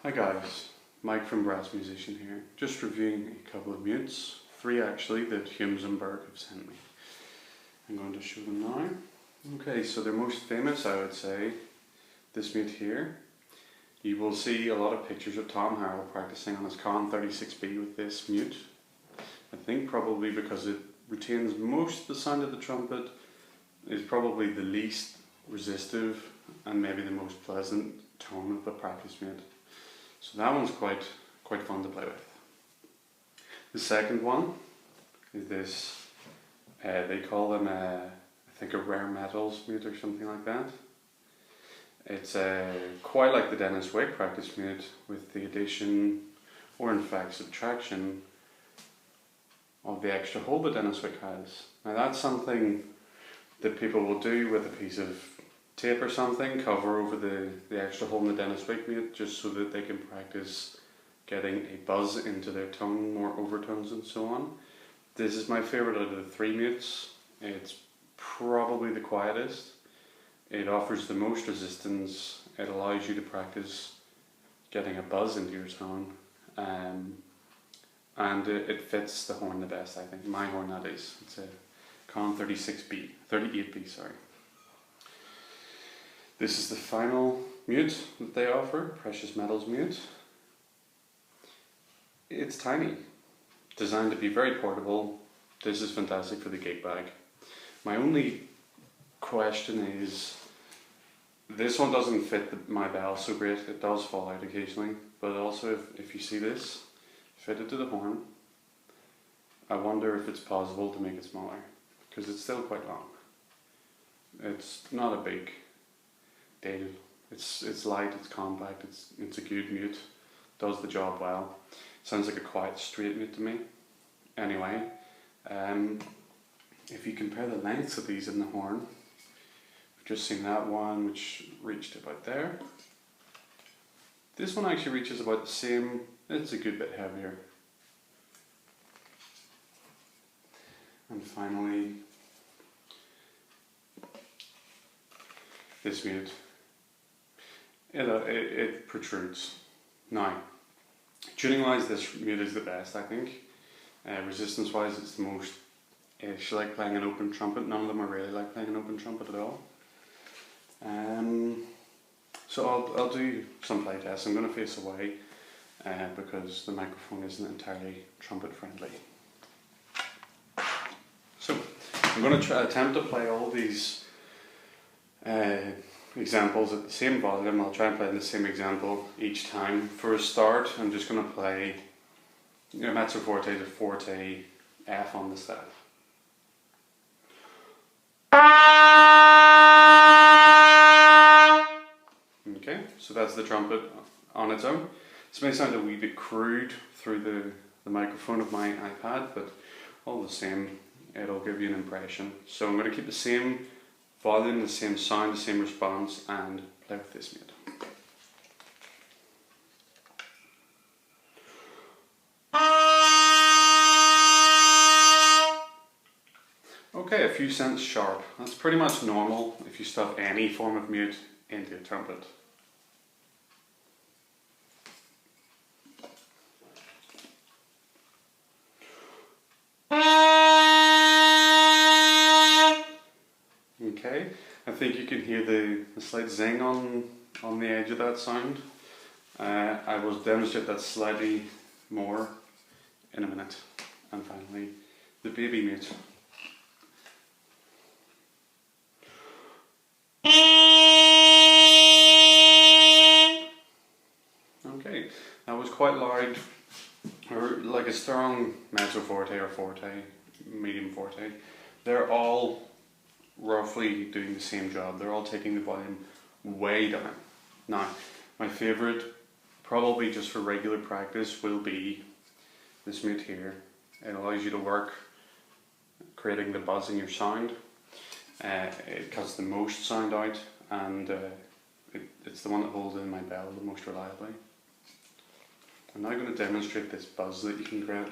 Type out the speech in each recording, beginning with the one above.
Hi guys, Mike from Brass Musician here, just reviewing a couple of mutes, 3 actually, that Humes and Berg have sent me. I'm going to show them now. Okay, so they're most famous, I would say, this mute here. You will see a lot of pictures of Tom Harrell practicing on his Con 36B with this mute. I think probably because it retains most of the sound of the trumpet, is probably the least resistive and maybe the most pleasant tone of the practice mute. So that one's quite fun to play with. The second one is this, they call them I think a rare metals mute or something like that. It's quite like the Dennis Wake practice mute with the addition, or in fact subtraction, of the extra hole that Dennis Wake has. Now that's something that people will do with a piece of tape or something, cover over the extra hole in the Dennis Wake mute just so that they can practice getting a buzz into their tone, more overtones and so on. This is my favourite out of the 3 mutes. It's probably the quietest. It offers the most resistance. It allows you to practice getting a buzz into your tone. And it fits the horn the best, I think. My horn, that is. It's a Con 38B, sorry. This is the final mute that they offer, Precious Metals mute. It's tiny, designed to be very portable. This is fantastic for the gig bag. My only question is, this one doesn't fit my bell so great. It does fall out occasionally, but also if you see this, fitted to the horn, I wonder if it's possible to make it smaller, because it's still quite long. It's not a big deal. It's light, it's compact, it's a good mute, does the job well. Sounds like a quiet straight mute to me. Anyway, if you compare the lengths of these in the horn, we've just seen that one which reached about there. This one actually reaches about the same, it's a good bit heavier. And finally, this mute. It protrudes. Now, tuning wise, this mute is the best, I think. Resistance wise, it's the most ish, like playing an open trumpet. None of them are really like playing an open trumpet at all. So I'll do some play tests. I'm going to face away because the microphone isn't entirely trumpet friendly. So I'm going to attempt to play all these examples at the same volume. I'll try and play the same example each time. For a start, I'm just going to play mezzo forte to forte F on the staff. Okay, so that's the trumpet on its own. This may sound a wee bit crude through the microphone of my iPad, but all the same, it'll give you an impression. So I'm going to keep the same volume, the same sound, the same response, and play with this mute. Okay, a few cents sharp. That's pretty much normal if you stuff any form of mute into a trumpet. Okay, I think you can hear the slight zing on the edge of that sound. I will demonstrate that slightly more in a minute. And finally, the baby mute. Okay, that was quite loud, or like a strong mezzo forte or forte, medium forte. They're all roughly doing the same job. They're all taking the volume way down. Now, my favourite, probably just for regular practice, will be this mute here. It allows you to work creating the buzz in your sound. It cuts the most sound out, and it's the one that holds in my bell the most reliably. I'm now going to demonstrate this buzz that you can create.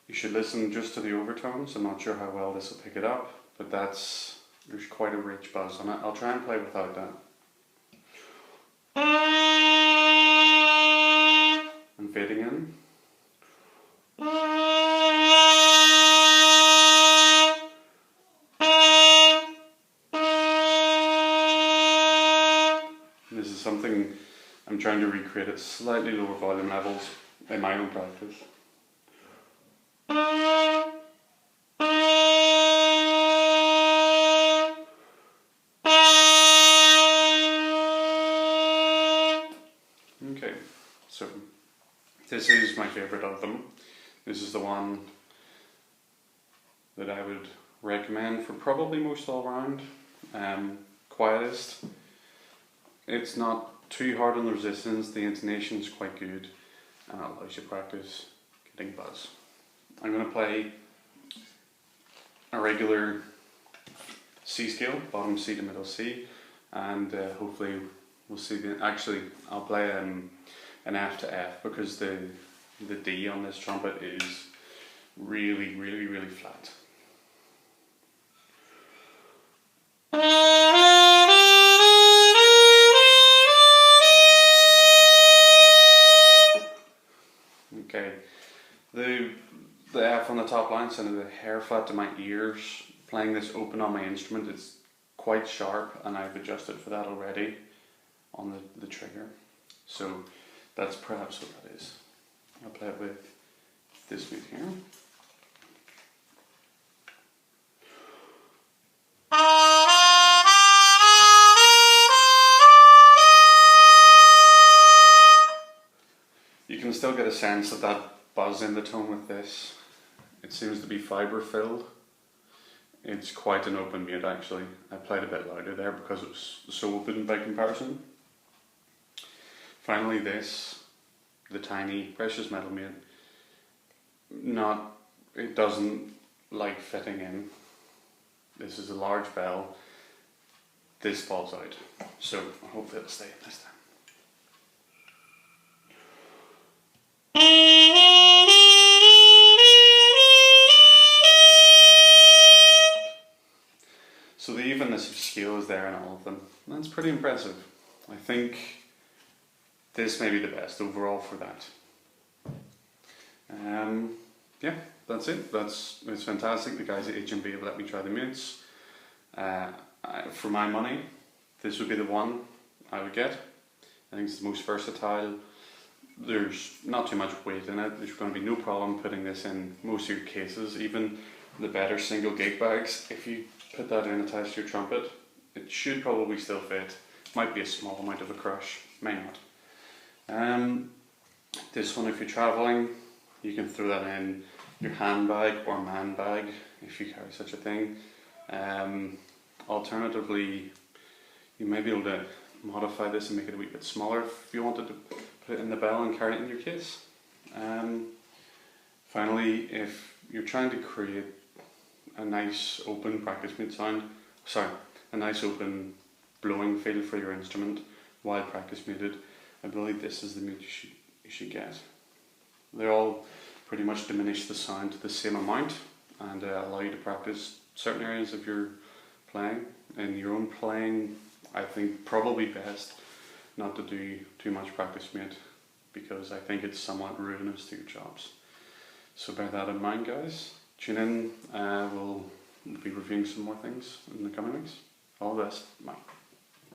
You should listen just to the overtones. I'm not sure how well this will pick it up, but there's quite a rich buzz on it. I'll try and play without that. And fading in. And this is something I'm trying to recreate at slightly lower volume levels in my own practice. Okay, so this is my favourite of them. This is the one that I would recommend for probably most all round. Quietest. It's not too hard on the resistance, the intonation is quite good, and it allows you to practice getting buzz. I'm going to play a regular C scale, bottom C to middle C, and hopefully we'll see actually I'll play an F to F because the D on this trumpet is really flat. Okay, the F on the top line sounded a hair flat to my ears. Playing this open on my instrument, it's quite sharp, and I've adjusted for that already on the trigger. So that's perhaps what that is. I'll play it with this mute here. You can still get a sense of that buzz in the tone with this. It seems to be fibre filled. It's quite an open mute actually. I played a bit louder there because it was so open by comparison. Finally this, the tiny precious metal mute, it doesn't like fitting in. This is a large bell. This falls out. So I hope it'll stay this time. So the evenness of scale is there in all of them. That's pretty impressive. I think this may be the best overall for that. Yeah, that's it. It's fantastic. The guys at H&B have let me try the mutes. For my money, this would be the one I would get. I think it's the most versatile. There's not too much weight in it. There's going to be no problem putting this in most of your cases, even the better single gig bags. If you put that in attached to your trumpet, it should probably still fit. Might be a small amount of a crush, may not. This one, if you're travelling, you can throw that in your handbag or man bag if you carry such a thing. Alternatively, you may be able to modify this and make it a wee bit smaller if you wanted to put it in the bell and carry it in your case. Finally, if you're trying to create a nice open practice mute sound, a nice open blowing feel for your instrument while practice muted, I believe this is the mute you should get. They all pretty much diminish the sound to the same amount and allow you to practice certain areas of your playing. In your own playing, I think probably best not to do too much practice mute because I think it's somewhat ruinous to your chops. So bear that in mind, guys. Tune in, we'll be reviewing some more things in the coming weeks. All the best, bye.